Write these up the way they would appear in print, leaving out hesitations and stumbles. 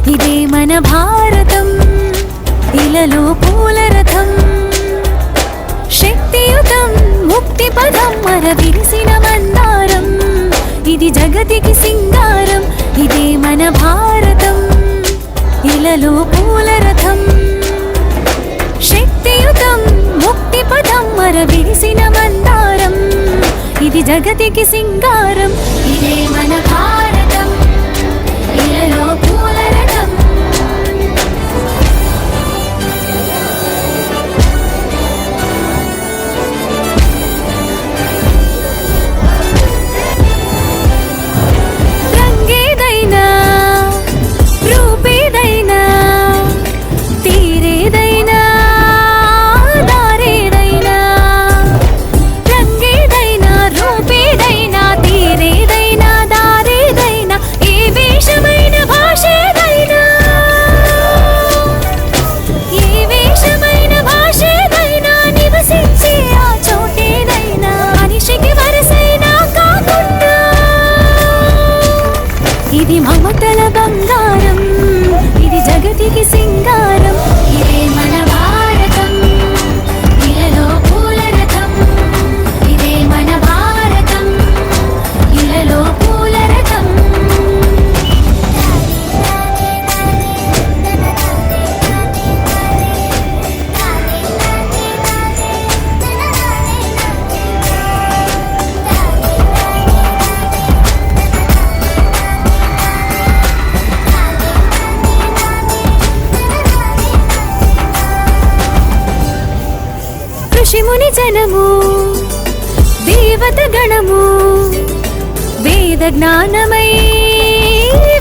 ఇదే మన భారతం, ఇలలో పూల రథం. శక్తియుతం ముక్తి పదం మర విరిసిన మందారం, ఇది జగతికి సింగారం. ఇదే మన భారతం, ఇలలో పూల రథం. శక్తియుతం ముక్తి పదం మర విరిసిన మందారం, ఇది జగతికి సింగారం. ఇదే మన భారతం, ఇలలో పూల రథం. రంగేదైనా రూపేదైనా తీరేదైనా దారేదైనా, రంగేదైనా రూపేదైనా తీరేదైనా దారేదైనా, ఏ వేషమైన భాషేదైనా, ఏ వేషమైన భాషేదైనా, నివసించే ఆ చోటేదైనా, మనిషికి వరసైనా కాకుండా ఇది మమతల బంగారం, ఇది జగతికి సింగారం. ఇదే మన భారతం, ఇలలో పూల రథం. ఇదే మన భారతం, ఇలలో పూల రథం. ఋషిముని జనము దేవత గణము, వేద జ్ఞానమై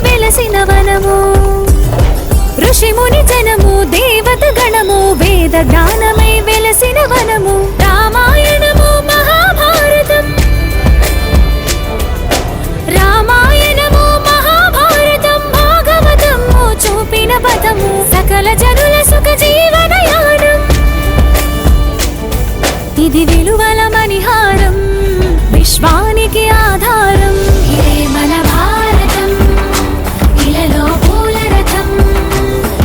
వెలసిన వనము. ఋషిముని జనము దేవత గణము, వేద జ్ఞానమై వెలసిన వనము. రామాయణము మహాభారతం, రామాయణము మహాభారతం, భాగవతము చూపిన పథము, సకల జనుల సుఖ జీవనయానం. ఇది విలువల మణిహారం, విశ్వానికి ఆధారం. ఇదే మన భారతం, ఇలలో పూల రథం.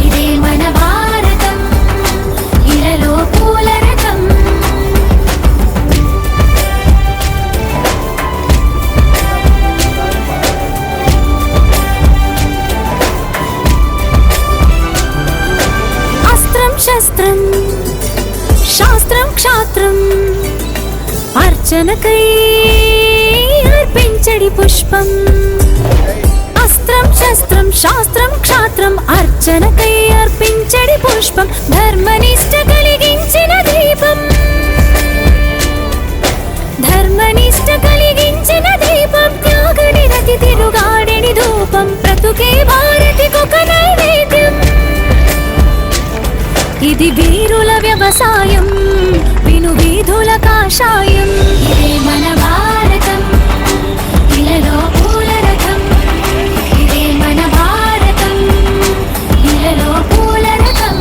ఇదే మన భారతం, ఇలలో పూల రథం. అస్త్రం శస్త్రం శాస్త్రం క్షాత్రం, అర్చనకై అర్పించడి పుష్పం. అస్త్రం శస్త్రం శాస్త్రం క్షాత్రం, అర్చనకై అర్పించడి పుష్పం. ధర్మనిష్ట కలిగించిన దీపం, ధర్మనిష్ట కలిగించిన దీపం. త్యాగనిరతి తిరుగాడిని ధూపం, బ్రతుకే భారతికొక నైవేద్యం. ఇది వీరుల వ్యవసాయం, విను వీధుల కాషాయం. ఇదే మన భారతం, ఇలలో పూల రథం. ఇదే మన భారతం, ఇలలో పూల రథం.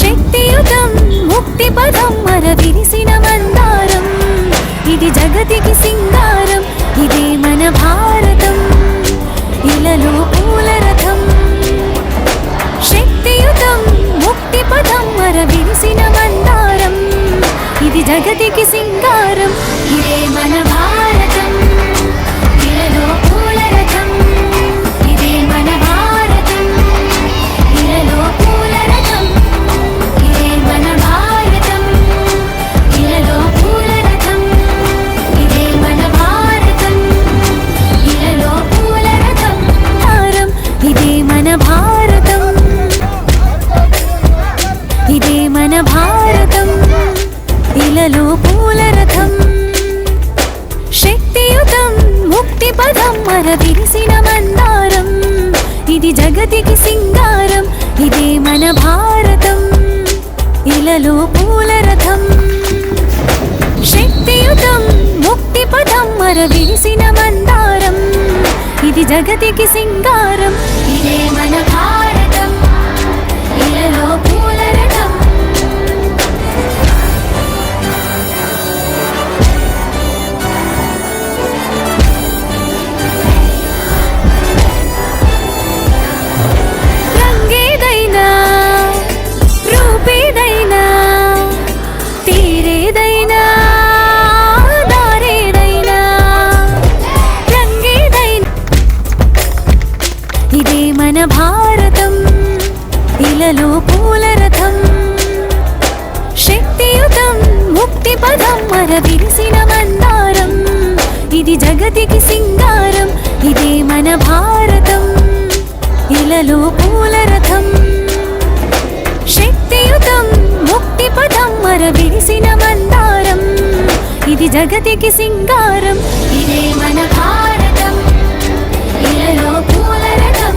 శక్తియుతం ముక్తి పదం మర విరిసిన మందారం, ఇది జగతికి సింగారం. ఇదే మన భారతం, ఇలలో పూల రథం. శక్తియుతం ముక్తి పదం మర విరిసిన మందారం, ఇది జగతికి సింగారం. ఇదే మన భారతం, ఇలలో పూల రథం. ఇదే మన భారతం, ఇలలో పూల రథం. ఇదే మన భారతం, ఇలలో పూల రథం. ఇదే మన భారతం, ఇలలో పూల రథం. ఇదే మన భారతం, ఇదే మన భారతం, ఇలలో పూల రథం. శక్తియుతం ముక్తి పదం మర విరిసిన మందారం, ఇది జగతికి సింగారం. ఇదే మన భారతం, ఇలలో పూల రథం. శక్తియుతం ముక్తి పదం మర విరిసిన మందారం, ఇది జగతికి సింగారం. ఇదే మన భారతం, ఇలలో పూల రథం. ఇలలో పూల రథం శక్తియుతం ముక్తి పదం మరవిరిసిన మందారం ఇది జగతికి సింగారం ఇదే మన భారతం ఇలలో పూల రథం శక్తియుతం ముక్తి పదం మరవిరిసిన మందారం ఇది జగతికి సింగారం ఇదే మన భారతం ఇలలో పూల రథం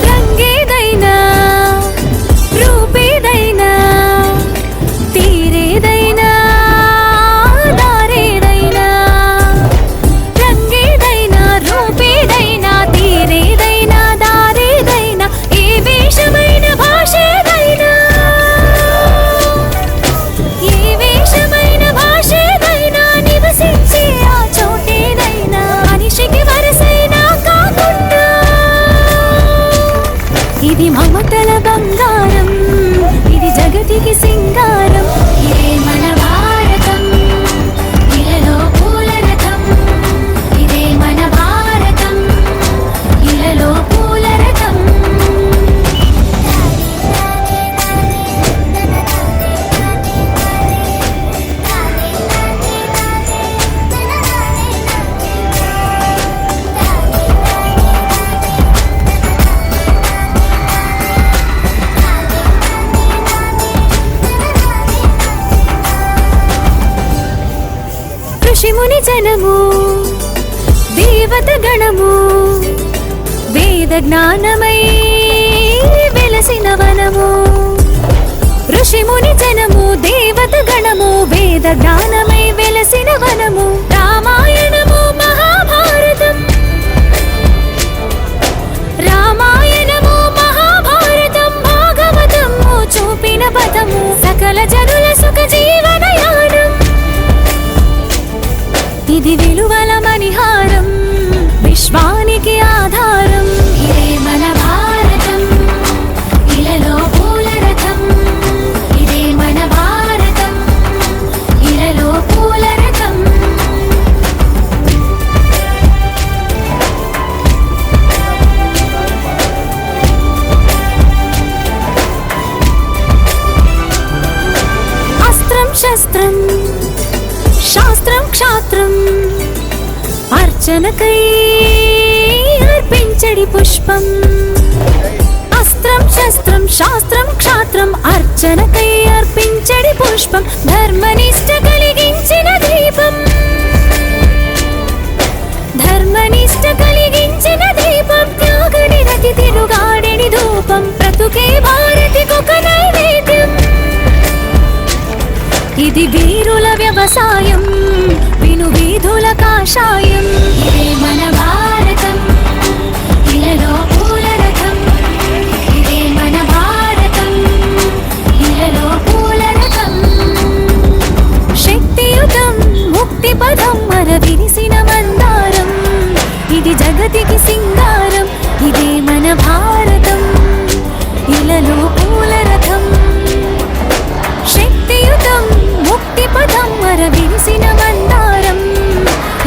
రంగేదైనా రూపేదైనా తీరేదైనా దారేదైనా రంగేదైనా రూపేదైనా తీరేదైనా దారేదైనా ఏ వేషమైన భాషేదైనా ఏ వేషమైన భాషేదైనా నివసించే ఆ చోటేదైనా మనిషికి వరసైనా కాకుండా ఇది మమతల బంగారం ఇది జగతికి సింగారం ఇదే మన భారతం ఇలలో పూల రథం ఇదే మన భారతం ఇలలో పూల రథం ఋషిముని జనము దేవత గణము వేద జ్ఞానమై వెలసిన వనము ఋషిముని జనము దేవత గణము వేద జ్ఞానమై వెలసిన వనము రామాయణము మహాభారతం రామాయణము మహాభారతం భాగవతము చూపిన పదము సకల జనుల సుఖ జీవనయానం ఇది విలువల మణిహారం విశ్వానికి ఆధారం ఇదే మన భారతం ఇలలో పూల రథం ఇదే మన భారతం ఇలలో పూల రథం అస్త్రం శస్త్రం శాస్త్రం క్షాత్రం అర్చనకై అర్పించడి పుష్పం అస్త్రం శస్త్రం శాస్త్రం క్షాత్రం అర్చనకై అర్పించడి పుష్పం ధర్మనిష్ట కలిగించిన దీపం ధర్మనిష్ట కలిగించిన దీపం త్యాగనిరతి తిరుగాడిని ధూపం బ్రతుకే భారతికొక నైవేద్యం ఇది వీరుల వ్యవసాయం విను వీధుల కాషాయం ఇదే మన భారతం ఇలలో పూల రథం ఇదే మన భారతం ఇలలో పూల రథం శక్తియుతం ముక్తి పదం మరవిరిసిన మందారం ఇది జగతికి సింగారం ఇదే మన భారతం ఇలలో పూల రథం శక్తియుతం ముక్తి పదం మరవిరిసిన మందారం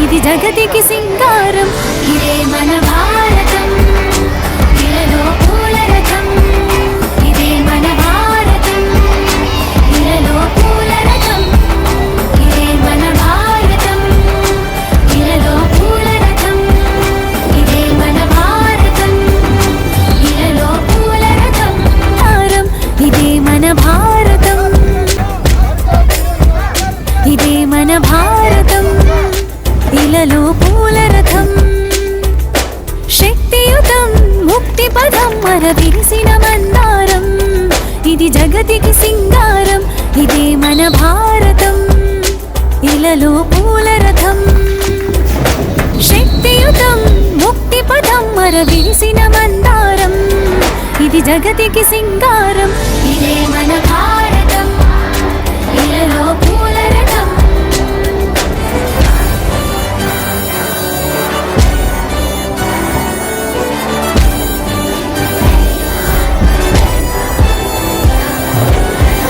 ఇది జగతికి సింగారం ఇదే మన భారతం ఇలలో పూల రథం ఇదే మన భారతం ఇలలో పూల రథం ఇదే మన భారతం ఇలలో పూల రథం ఇదే మన భారతం ఇలలో పూల రథం ఇదే మన భారతం ఇదే మన భారతం ఇలలో పూల రథం శక్తియుతం ముక్తి పదం మరవిరిసిన మందారం ఇది జగతికి సింగారం ఇదే మన భారతం ఇలలో పూల రథం శక్తియుతం ముక్తి పదం మరవిరిసిన మందారం ఇది జగతికి సింగారం ఇదే మన భారతం ఇలలో పూల రథం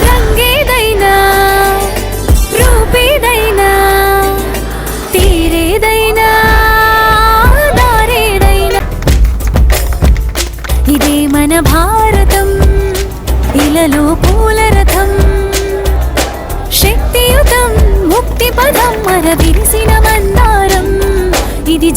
రంగేదైనా ఇలలో పూల రథం శక్తియుతం ముక్తి పదం అరవిరిసిన మందారం ఇది